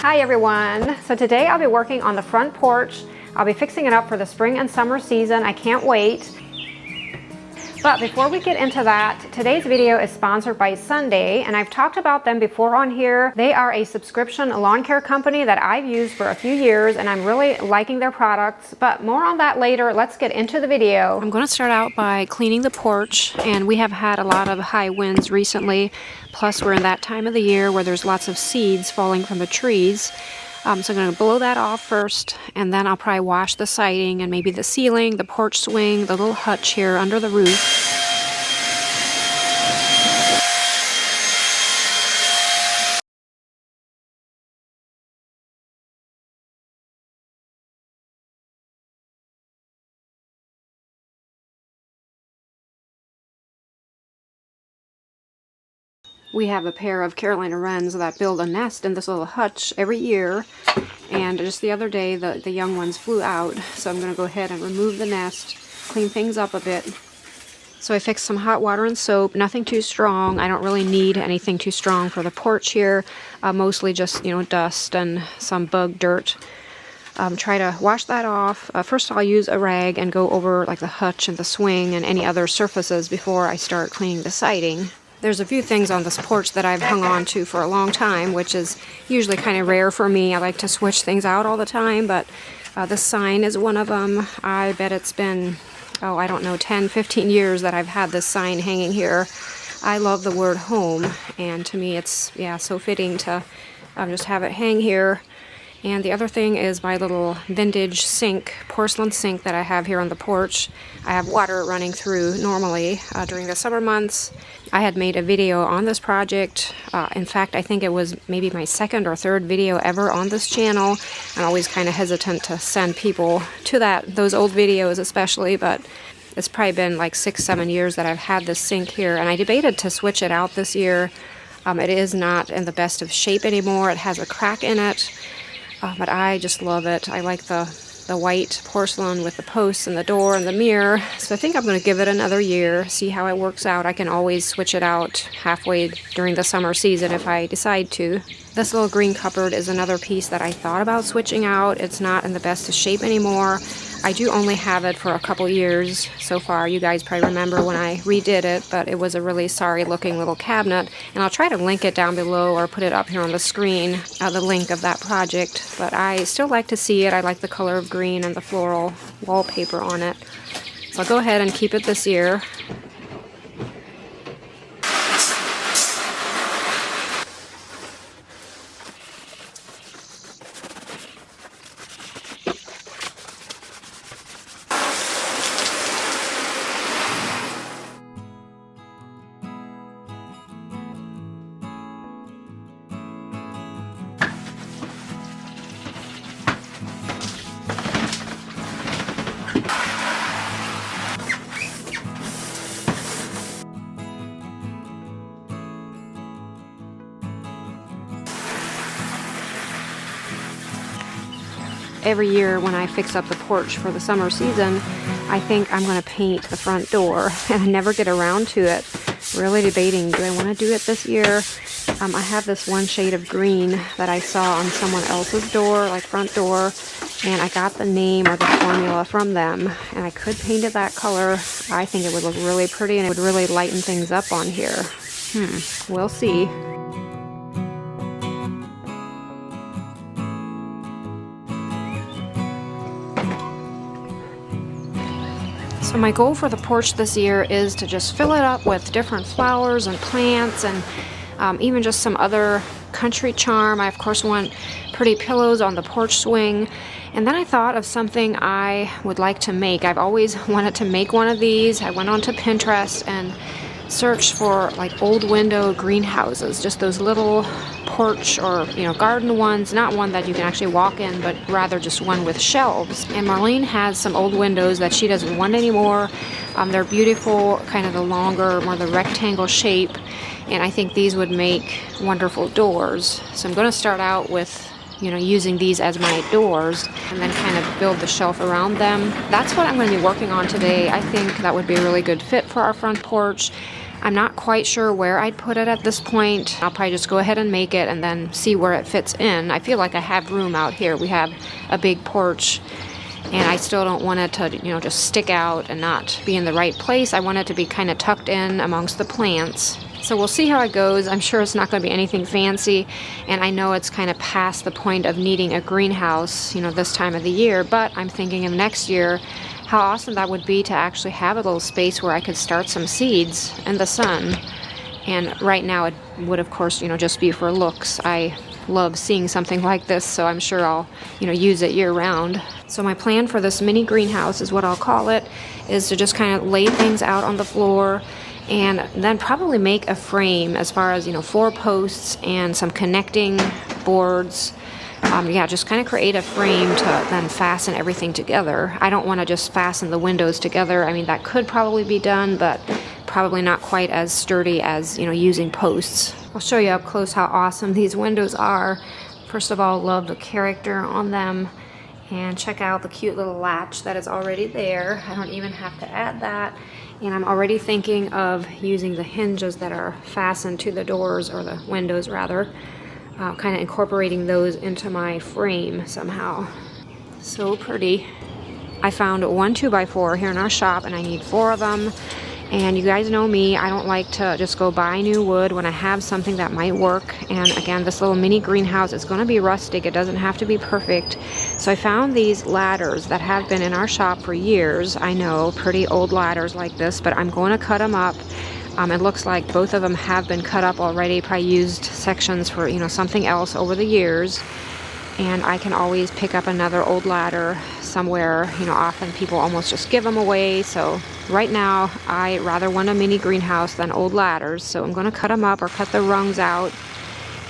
Hi everyone! So today I'll be working on the front porch. I'll be fixing it up for the spring and summer season. I can't wait. But before we get into that, today's video is sponsored by Sunday, and I've talked about them before on here. They are a subscription lawn care company that I've used for a few years, and I'm really liking their products, but more on that later. Let's get into the video. I'm going to start out by cleaning the porch, and we have had a lot of high winds recently, plus we're in that time of the year where there's lots of seeds falling from the trees. So I'm going to blow that off first, and then I'll probably wash the siding and maybe the ceiling, the porch swing, the little hutch here under the roof. We have a pair of Carolina wrens that build a nest in this little hutch every year, and just the other day the young ones flew out, so I'm going to go ahead and remove the nest, clean things up a bit. So I fixed some hot water and soap, nothing too strong. I don't really need anything too strong for the porch here, mostly just, dust and some bug dirt. Try to wash that off. First I'll use a rag and go over like the hutch and the swing and any other surfaces before I start cleaning the siding. There's a few things on this porch that I've hung on to for a long time, which is usually kind of rare for me. I like to switch things out all the time, but this sign is one of them. I bet it's been, I don't know, 10, 15 years that I've had this sign hanging here. I love the word home, and to me it's, so fitting to just have it hang here. And the other thing is my little vintage sink, porcelain sink that I have here on the porch. I have water running through normally during the summer months. I had made a video on this project. In fact, I think it was maybe my second or third video ever on this channel. I'm always kind of hesitant to send people to those old videos especially, but it's probably been like 6-7 years that I've had this sink here, and I debated to switch it out this year. It is not in the best of shape anymore. It has a crack in it. But I just love it. I like the white porcelain with the posts and the door and the mirror. So I think I'm going to give it another year, see how it works out. I can always switch it out halfway during the summer season if I decide to. This little green cupboard is another piece that I thought about switching out. It's not in the best of shape anymore. I do only have it for a couple years so far. You guys probably remember when I redid it, but it was a really sorry looking little cabinet. And I'll try to link it down below or put it up here on the screen, the link of that project. But I still like to see it. I like the color of green and the floral wallpaper on it. So I'll go ahead and keep it this year. Every year when I fix up the porch for the summer season, I think I'm going to paint the front door, and I never get around to it. Really debating, do I want to do it this year? I have this one shade of green that I saw on someone else's door, like front door, and I got the name or the formula from them, and I could paint it that color. I think it would look really pretty, and it would really lighten things up on here. We'll see. So my goal for the porch this year is to just fill it up with different flowers and plants, and even just some other country charm. I of course want pretty pillows on the porch swing. And then I thought of something I would like to make. I've always wanted to make one of these. I went onto Pinterest and searched for like old window greenhouses, just those little porch or garden ones, not one that you can actually walk in, but rather just one with shelves. And Marlene has some old windows that she doesn't want anymore. They're beautiful, kind of the longer, more the rectangle shape, and I think these would make wonderful doors. So I'm going to start out with using these as my doors, and then kind of build the shelf around them. That's what I'm going to be working on today. I think that would be a really good fit for our front porch. I'm not quite sure where I'd put it at this point. I'll probably just go ahead and make it and then see where it fits in. I feel like I have room out here. We have a big porch, and I still don't want it to, you know, just stick out and not be in the right place. I want it to be kind of tucked in amongst the plants. So we'll see how it goes. I'm sure it's not going to be anything fancy, and I know it's kind of past the point of needing a greenhouse, you know, this time of the year, but I'm thinking of next year how awesome that would be to actually have a little space where I could start some seeds in the sun. And right now it would, of course, you know, just be for looks. I love seeing something like this, so I'm sure I'll, you know, use it year round. So my plan for this mini greenhouse is what I'll call it, is to just kind of lay things out on the floor and then probably make a frame as far as, you know, 4 posts and some connecting boards. Yeah, just kind of create a frame to then fasten everything together. I don't want to just fasten the windows together. I mean, that could probably be done, but probably not quite as sturdy as, you know, using posts. I'll show you up close how awesome these windows are. First of all, love the character on them. And check out the cute little latch that is already there. I don't even have to add that. And I'm already thinking of using the hinges that are fastened to the doors, or the windows rather, kind of incorporating those into my frame somehow. So pretty. I found 1 2x4 here in our shop, and I need 4 of them. And you guys know me, I don't like to just go buy new wood when I have something that might work. And again, this little mini greenhouse is going to be rustic. It doesn't have to be perfect. So I found these ladders that have been in our shop for years. I know, pretty old ladders like this, but I'm going to cut them up. It looks like both of them have been cut up already. Probably used sections for, you know, something else over the years. And I can always pick up another old ladder somewhere. You know, often people almost just give them away. So right now, I rather want a mini greenhouse than old ladders. So I'm going to cut them up or cut the rungs out.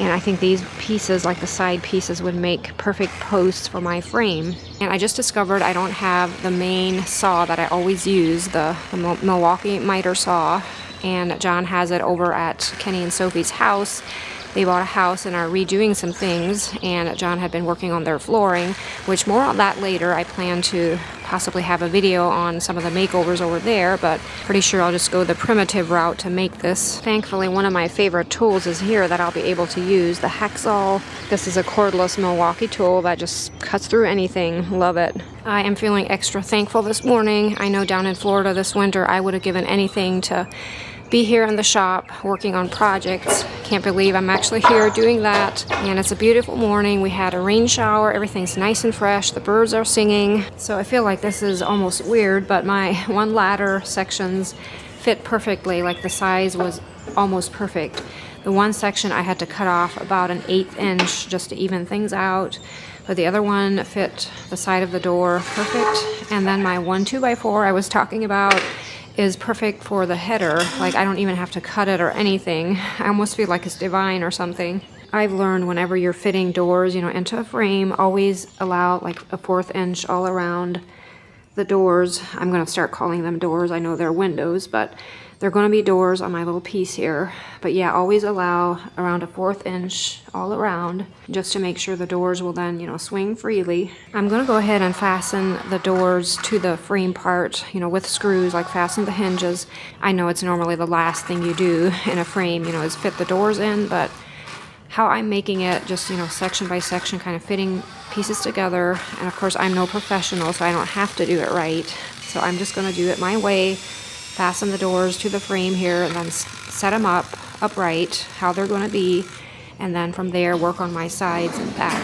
And I think these pieces, like the side pieces, would make perfect posts for my frame. And I just discovered I don't have the main saw that I always use, the Milwaukee miter saw. And John has it over at Kenny and Sophie's house. They bought a house and are redoing some things, and John had been working on their flooring, which more on that later. I plan to possibly have a video on some of the makeovers over there, but pretty sure I'll just go the primitive route to make this. Thankfully, one of my favorite tools is here that I'll be able to use, the hacksaw. This is a cordless Milwaukee tool that just cuts through anything. Love it. I am feeling extra thankful this morning. I know down in Florida this winter I would have given anything to be here in the shop working on projects. Can't believe I'm actually here doing that. And it's a beautiful morning. We had a rain shower. Everything's nice and fresh. The birds are singing. So I feel like this is almost weird, but my 1 ladder sections fit perfectly. Like the size was almost perfect. The one section I had to cut off about an 1/8 inch just to even things out. But the other one fit the side of the door perfect. And then my 1 2x4 I was talking about is perfect for the header. Like, I don't even have to cut it or anything. I almost feel like it's divine or something. I've learned whenever you're fitting doors, you know, into a frame, always allow like a 1/4 inch all around the doors. I'm going to start calling them doors. I know they're windows, but they're going to be doors on my little piece here. But yeah, always allow around a 1/4 inch all around, just to make sure the doors will then, you know, swing freely. I'm going to go ahead and fasten the doors to the frame part, you know, with screws, like fasten the hinges. I know it's normally the last thing you do in a frame, you know, is fit the doors in, but how I'm making it, just, you know, section by section, kind of fitting pieces together. And of course, I'm no professional, so I don't have to do it right. So I'm just going to do it my way. Fasten the doors to the frame here, and then set them up upright, how they're going to be, and then from there work on my sides and back.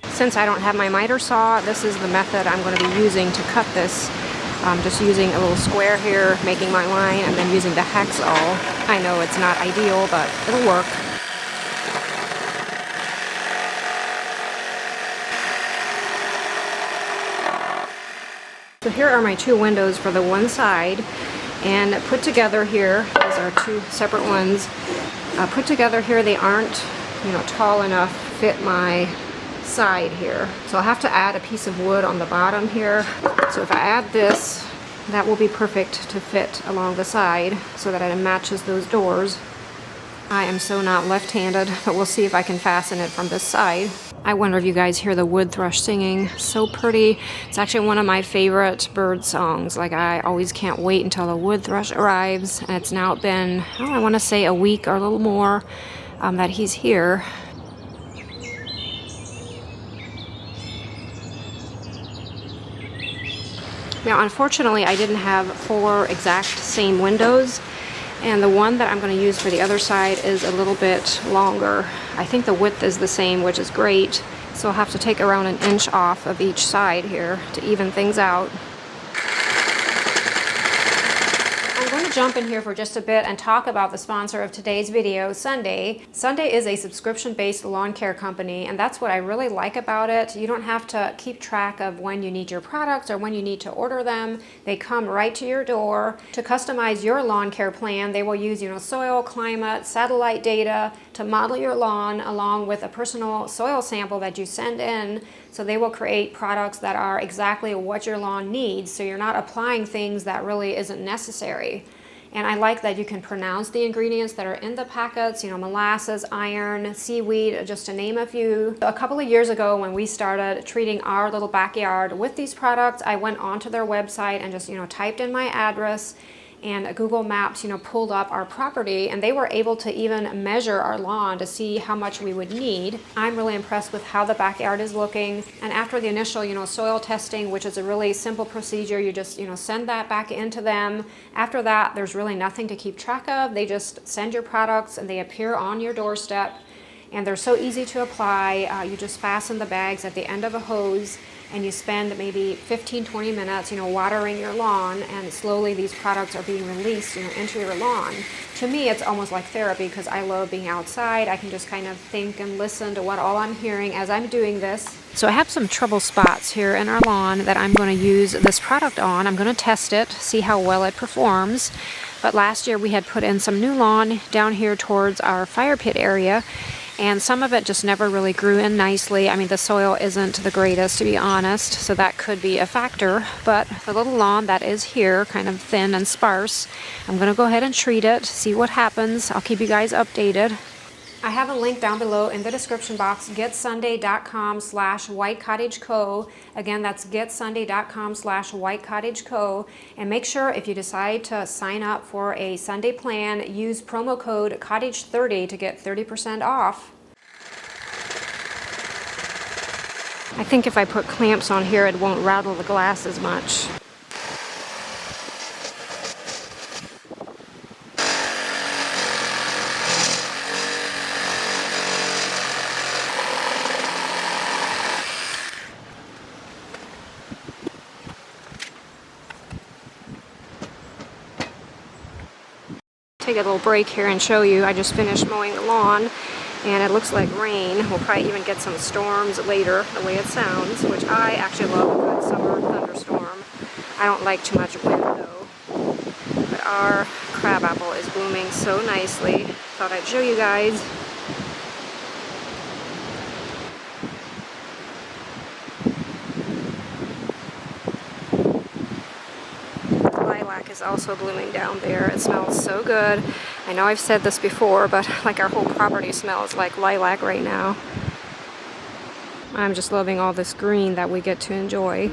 Since I don't have my miter saw, this is the method I'm going to be using to cut this. Just using a little square here, making my line, and then using the hacksaw. I know it's not ideal, but it'll work. So here are my 2 windows for the one side, and put together here, these are 2 separate ones. Put together here, they aren't, you know, tall enough to fit my side here. So I'll have to add a piece of wood on the bottom here. So if I add this, that will be perfect to fit along the side so that it matches those doors. I am so not left-handed, but we'll see if I can fasten it from this side. I wonder if you guys hear the wood thrush singing. So pretty. It's actually one of my favorite bird songs. Like, I always can't wait until the wood thrush arrives. And it's now been, oh, I want to say a week or a little more that he's here. Now, unfortunately, I didn't have 4 exact same windows. And the one that I'm going to use for the other side is a little bit longer. I think the width is the same, which is great. So I'll have to take around an inch off of each side here to even things out. I'm going to jump in here for just a bit and talk about the sponsor of today's video, Sunday. Sunday is a subscription-based lawn care company, and that's what I really like about it. You don't have to keep track of when you need your products or when you need to order them. They come right to your door. To customize your lawn care plan, they will use, soil, climate, satellite data to model your lawn, along with a personal soil sample that you send in. So they will create products that are exactly what your lawn needs, so you're not applying things that really isn't necessary. And I like that you can pronounce the ingredients that are in the packets, molasses, iron, seaweed, just to name a few. A couple of years ago, when we started treating our little backyard with these products, I went onto their website and just, typed in my address, and Google Maps, pulled up our property, and they were able to even measure our lawn to see how much we would need. I'm really impressed with how the backyard is looking. And after the initial, soil testing, which is a really simple procedure, you just, send that back into them. After that, there's really nothing to keep track of. They just send your products and they appear on your doorstep. And they're so easy to apply. You just fasten the bags at the end of a hose, and you spend maybe 15-20 minutes, watering your lawn, and slowly these products are being released, into your lawn. To me, it's almost like therapy, because I love being outside. I can just kind of think and listen to what all I'm hearing as I'm doing this. So I have some trouble spots here in our lawn that I'm going to use this product on. I'm going to test it, see how well it performs. But last year we had put in some new lawn down here towards our fire pit area, and some of it just never really grew in nicely. I mean, the soil isn't the greatest, to be honest, so that could be a factor. But the little lawn that is here, kind of thin and sparse, I'm going to go ahead and treat it, see what happens. I'll keep you guys updated. I have a link down below in the description box, getsunday.com/whitecottageco. Again, that's getsunday.com/whitecottageco. And make sure, if you decide to sign up for a Sunday plan, use promo code COTTAGE30 to get 30% off. I think if I put clamps on here, it won't rattle the glass as much. Take a little break here and show you. I just finished mowing the lawn, and it looks like rain. We'll probably even get some storms later, the way it sounds, which I actually love a good summer thunderstorm. I don't like too much wind though. But our crabapple is blooming so nicely. Thought I'd show you guys. Is also blooming down there. It smells so good. I know I've said this before, but like our whole property smells like lilac right now. I'm just loving all this green that we get to enjoy.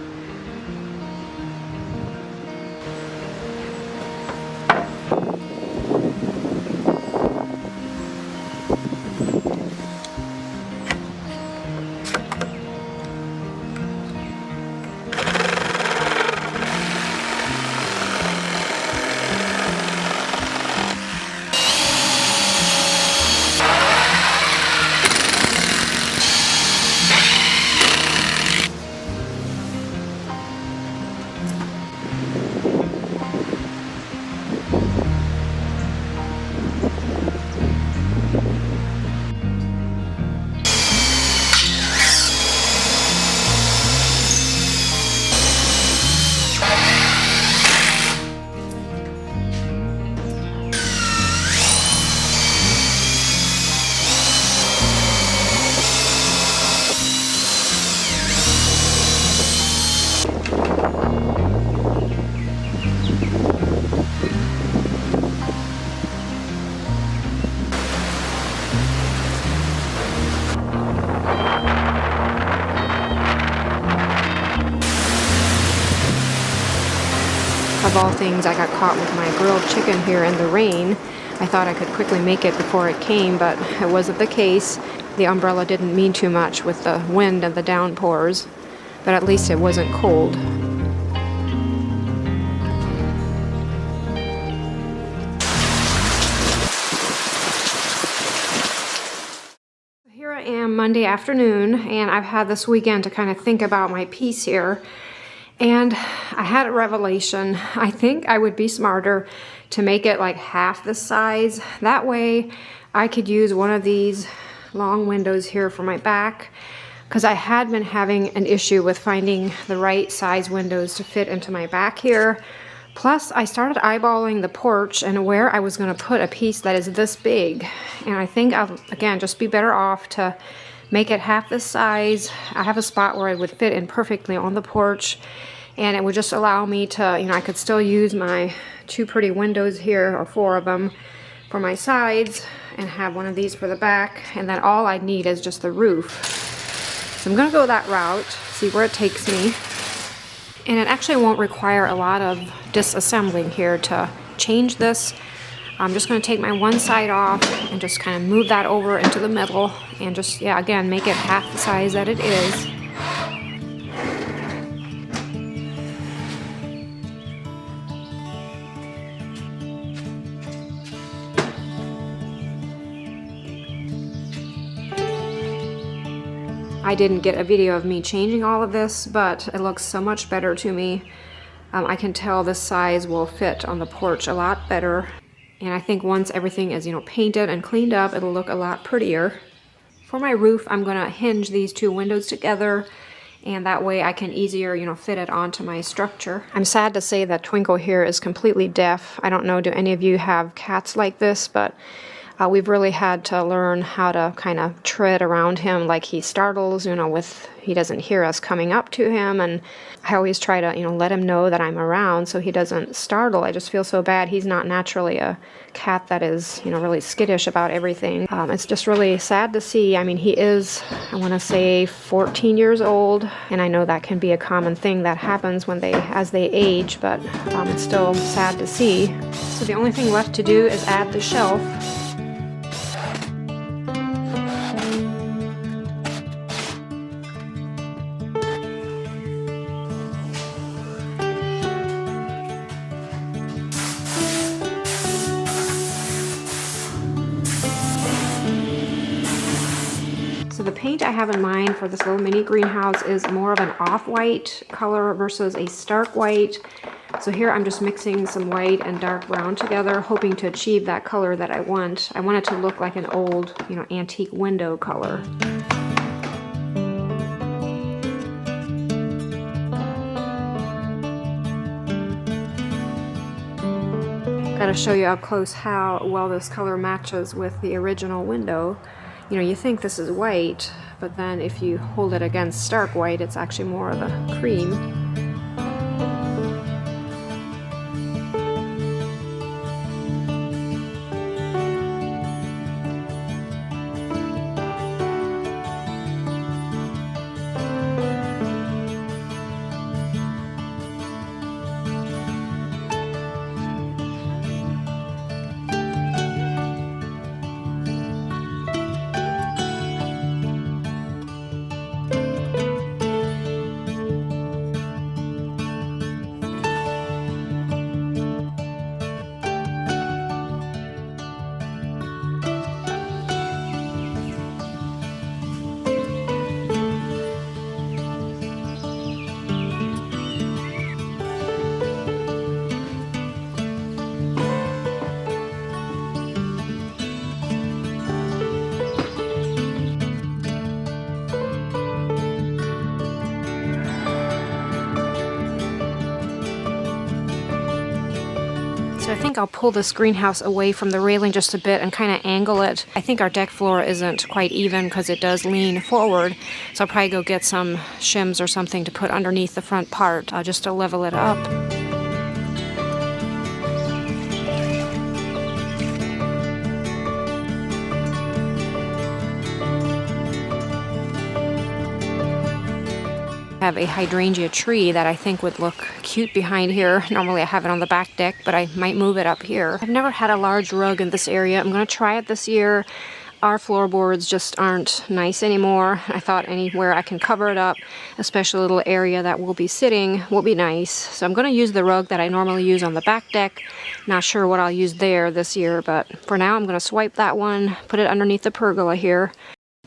of all things, I got caught with my grilled chicken here in the rain. I thought I could quickly make it before it came, but it wasn't the case. The umbrella didn't mean too much with the wind and the downpours, but at least it wasn't cold. Here I am Monday afternoon, and I've had this weekend to kind of think about my piece here. And I had a revelation. I think I would be smarter to make it like half the size. That way I could use one of these long windows here for my back, because I had been having an issue with finding the right size windows to fit into my back here. Plus, I started eyeballing the porch and where I was going to put a piece that is this big. And I think I'll, again, just be better off to make it half the size. I have a spot where it would fit in perfectly on the porch, and it would just allow me to, you know, I could still use my 2 pretty windows here, or 4 of them, for my sides, and have one of these for the back, and then all I need is just the roof. So I'm gonna go that route, see where it takes me. And it actually won't require a lot of disassembling here to change this. I'm just going to take my one side off and just kind of move that over into the middle and just, yeah, again, make it half the size that it is. I didn't get a video of me changing all of this, but it looks so much better to me. I can tell this size will fit on the porch a lot better. And I think once everything is, you know, painted and cleaned up, it'll look a lot prettier. For my roof, I'm going to hinge these 2 windows together, and that way I can easier, you know, fit it onto my structure. I'm sad to say that Twinkle here is completely deaf. I don't know, do any of you have cats like this, but we've really had to learn how to kind of tread around him like he startles, you know, he doesn't hear us coming up to him, and I always try to, you know, let him know that I'm around so he doesn't startle. I just feel so bad. He's not naturally a cat that is, you know, really skittish about everything. It's just really sad to see. I mean, he is, I want to say 14 years old, and I know that can be a common thing that happens as they age, but it's still sad to see. So the only thing left to do is add the shelf. So the paint I have in mind for this little mini greenhouse is more of an off-white color versus a stark white. So here I'm just mixing some white and dark brown together, hoping to achieve that color that I want. I want it to look like an old, you know, antique window color. Gotta show you up close how well this color matches with the original window. You know, you think this is white, but then if you hold it against stark white, it's actually more of a cream. So I think I'll pull this greenhouse away from the railing just a bit and kind of angle it. I think our deck floor isn't quite even because it does lean forward. So I'll probably go get some shims or something to put underneath the front part just to level it up. I have a hydrangea tree that I think would look cute behind here. Normally I have it on the back deck, but I might move it up here. I've never had a large rug in this area. I'm going to try it this year. Our floorboards just aren't nice anymore. I thought anywhere I can cover it up, especially a little area that we'll be sitting, will be nice. So I'm going to use the rug that I normally use on the back deck. Not sure what I'll use there this year, but for now I'm going to swipe that one, put it underneath the pergola here.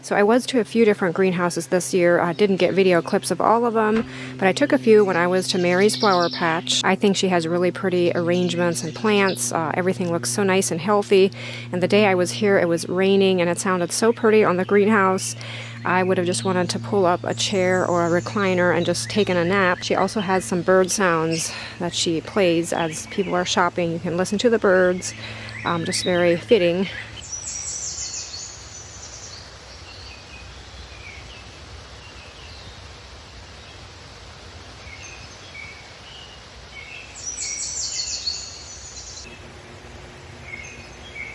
So I was to a few different greenhouses this year. I didn't get video clips of all of them, but I took a few when I was to Mary's Flower Patch. I think she has really pretty arrangements and plants. Everything looks so nice and healthy. And the day I was here, it was raining and it sounded so pretty on the greenhouse. I would have just wanted to pull up a chair or a recliner and just taken a nap. She also has some bird sounds that she plays as people are shopping. You can listen to the birds, just very fitting.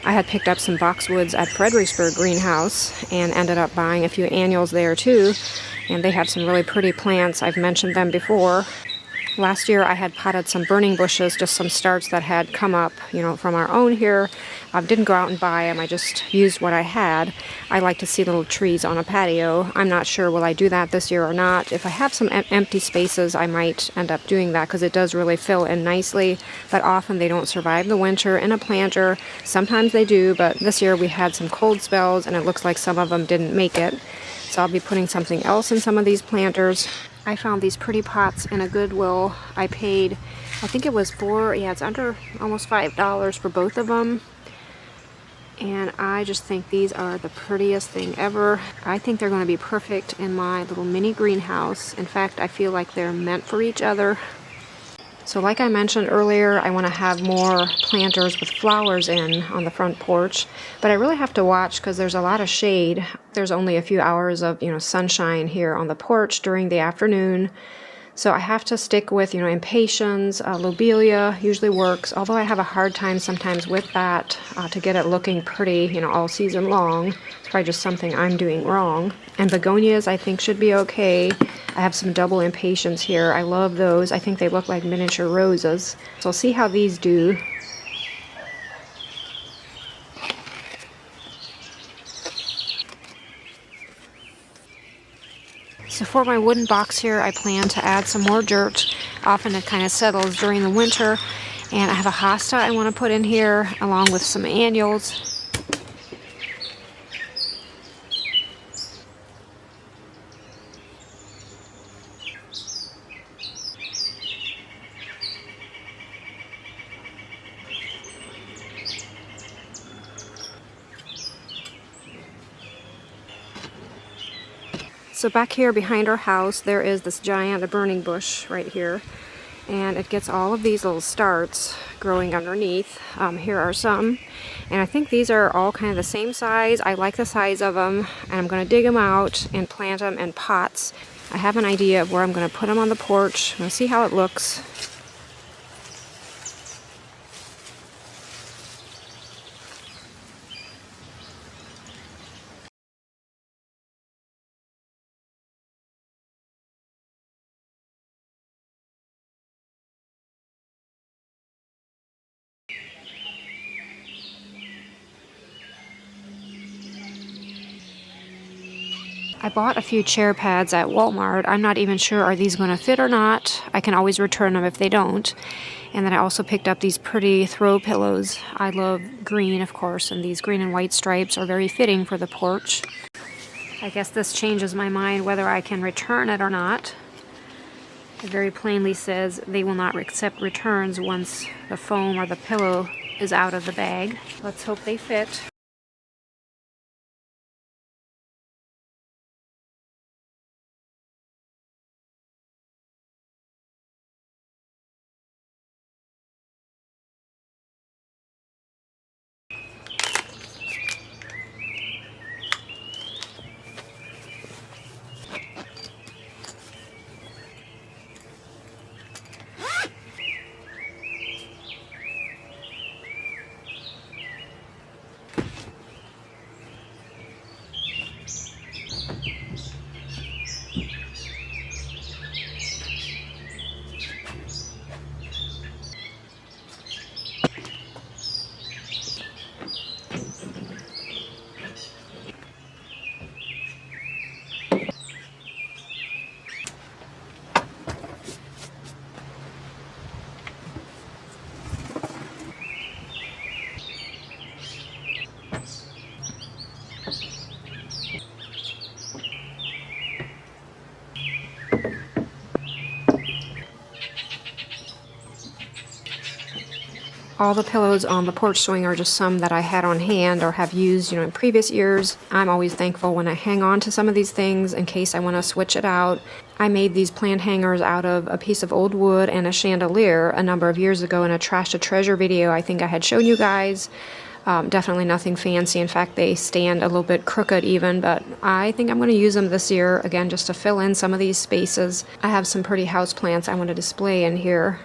I had picked up some boxwoods at Fredericksburg greenhouse and ended up buying a few annuals there too, and they have some really pretty plants. I've mentioned them before. Last year I had potted some burning bushes, just some starts that had come up, from our own here. Didn't go out and buy them, I just used what I had. I like to see little trees on a patio. I'm not sure will I do that this year or not. If I have some empty spaces, I might end up doing that because it does really fill in nicely, but often they don't survive the winter in a planter. Sometimes they do, but this year we had some cold spells and it looks like some of them didn't make it. So I'll be putting something else in some of these planters. I found these pretty pots in a Goodwill. I paid, I think it was it's under almost $5 for both of them. And I just think these are the prettiest thing ever. I think they're going to be perfect in my little mini greenhouse. In fact, I feel like they're meant for each other. So like I mentioned earlier, I want to have more planters with flowers in on the front porch, but I really have to watch because there's a lot of shade. There's only a few hours of, sunshine here on the porch during the afternoon. So I have to stick with, impatiens, lobelia usually works, although I have a hard time sometimes with that to get it looking pretty, all season long. It's probably just something I'm doing wrong. And begonias I think should be okay. I have some double impatiens here. I love those. I think they look like miniature roses. So I'll see how these do. So for my wooden box here, I plan to add some more dirt. Often it kind of settles during the winter. And I have a hosta I want to put in here, along with some annuals. So back here behind our house, there is this giant burning bush right here. And it gets all of these little starts growing underneath. Here are some. And I think these are all kind of the same size. I like the size of them. And I'm going to dig them out and plant them in pots. I have an idea of where I'm going to put them on the porch. I'm going to see how it looks. I bought a few chair pads at Walmart. I'm not even sure are these going to fit or not. I can always return them if they don't. And then I also picked up these pretty throw pillows. I love green, of course, and these green and white stripes are very fitting for the porch. I guess this changes my mind whether I can return it or not. It very plainly says they will not accept returns once the foam or the pillow is out of the bag. Let's hope they fit. All the pillows on the porch swing are just some that I had on hand or have used, in previous years. I'm always thankful when I hang on to some of these things in case I want to switch it out. I made these plant hangers out of a piece of old wood and a chandelier a number of years ago in a Trash to Treasure video I think I had shown you guys. Definitely nothing fancy. In fact, they stand a little bit crooked even, but I think I'm going to use them this year, again, just to fill in some of these spaces. I have some pretty house plants I want to display in here.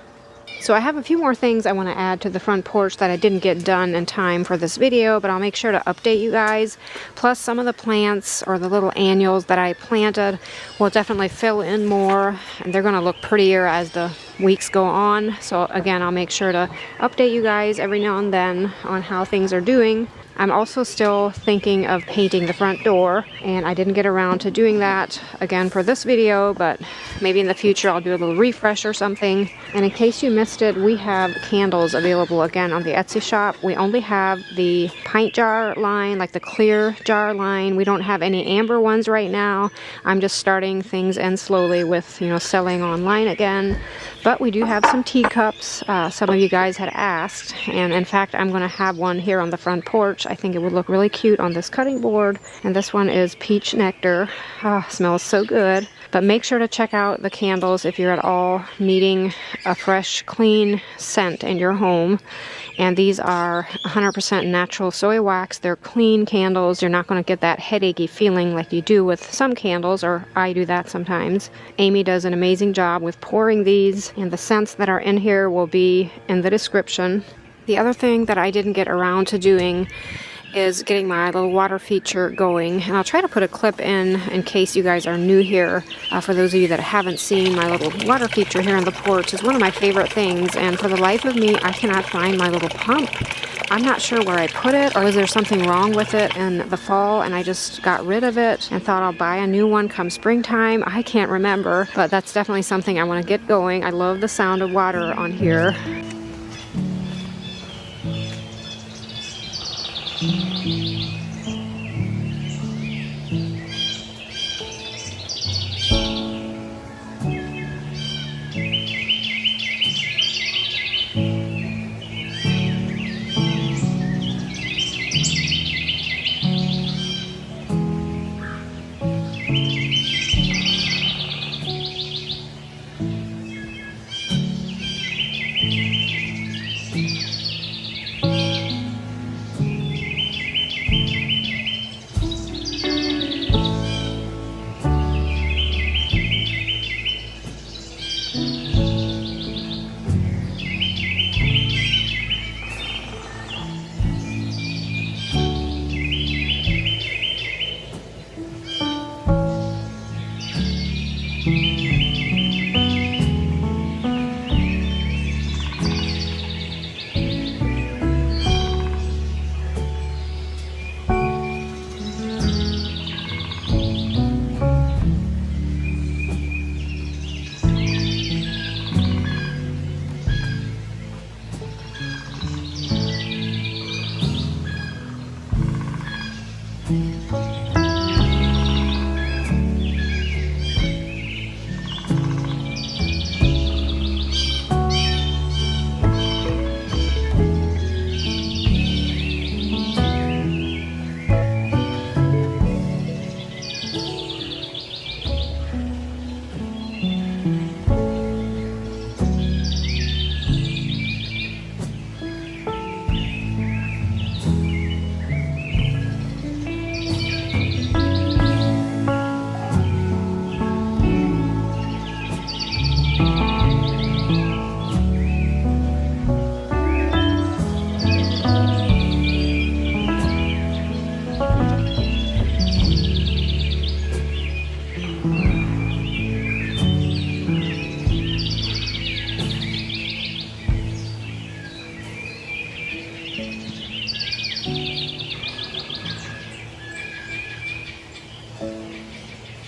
So I have a few more things I want to add to the front porch that I didn't get done in time for this video, but I'll make sure to update you guys. Plus some of the plants or the little annuals that I planted will definitely fill in more, and they're going to look prettier as the weeks go on. So again, I'll make sure to update you guys every now and then on how things are doing. I'm also still thinking of painting the front door, and I didn't get around to doing that again for this video, but maybe in the future I'll do a little refresh or something. And in case you missed it, we have candles available again on the Etsy shop. We only have the pint jar line, like the clear jar line. We don't have any amber ones right now. I'm just starting things in slowly with, selling online again. But we do have some teacups. Some of you guys had asked, and in fact I'm going to have one here on the front porch. I think it would look really cute on this cutting board. And this one is peach nectar. Smells so good. But make sure to check out the candles if you're at all needing a fresh, clean scent in your home. And these are 100% natural soy wax. They're clean candles. You're not going to get that headachy feeling like you do with some candles, or I do that sometimes. Amy does an amazing job with pouring these, and the scents that are in here will be in the description. The other thing that I didn't get around to doing is getting my little water feature going, and I'll try to put a clip in case you guys are new here. For those of you that haven't seen, my little water feature here on the porch is one of my favorite things, and for the life of me I cannot find my little pump. I'm not sure where I put it, or was there something wrong with it in the fall and I just got rid of it and thought I'll buy a new one come springtime. I can't remember, but that's definitely something I want to get going. I love the sound of water on here.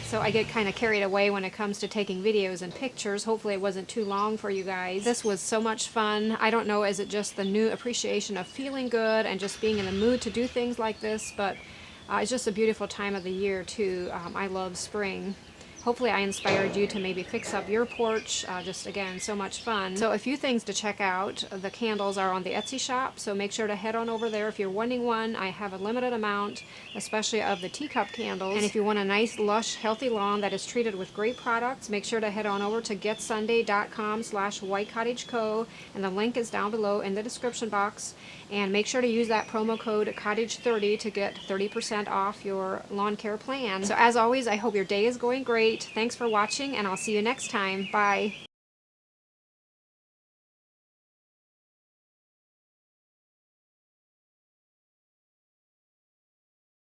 So I get kind of carried away when it comes to taking videos and pictures. Hopefully it wasn't too long for you guys. This was so much fun. I don't know, is it just the new appreciation of feeling good and just being in the mood to do things like this, but it's just a beautiful time of the year too. I love spring. hopefully I inspired you to maybe fix up your porch. Just again, so much fun. So a few things to check out. The candles are on the Etsy shop, so make sure to head on over there if you're wanting one. I have a limited amount, especially of the teacup candles. And if you want a nice, lush, healthy lawn that is treated with great products, make sure to head on over to getsunday.com/whitecottageco, and the link is down below in the description box. And make sure to use that promo code COTTAGE30 to get 30% off your lawn care plan. So as always, I hope your day is going great. Thanks for watching, and I'll see you next time. Bye.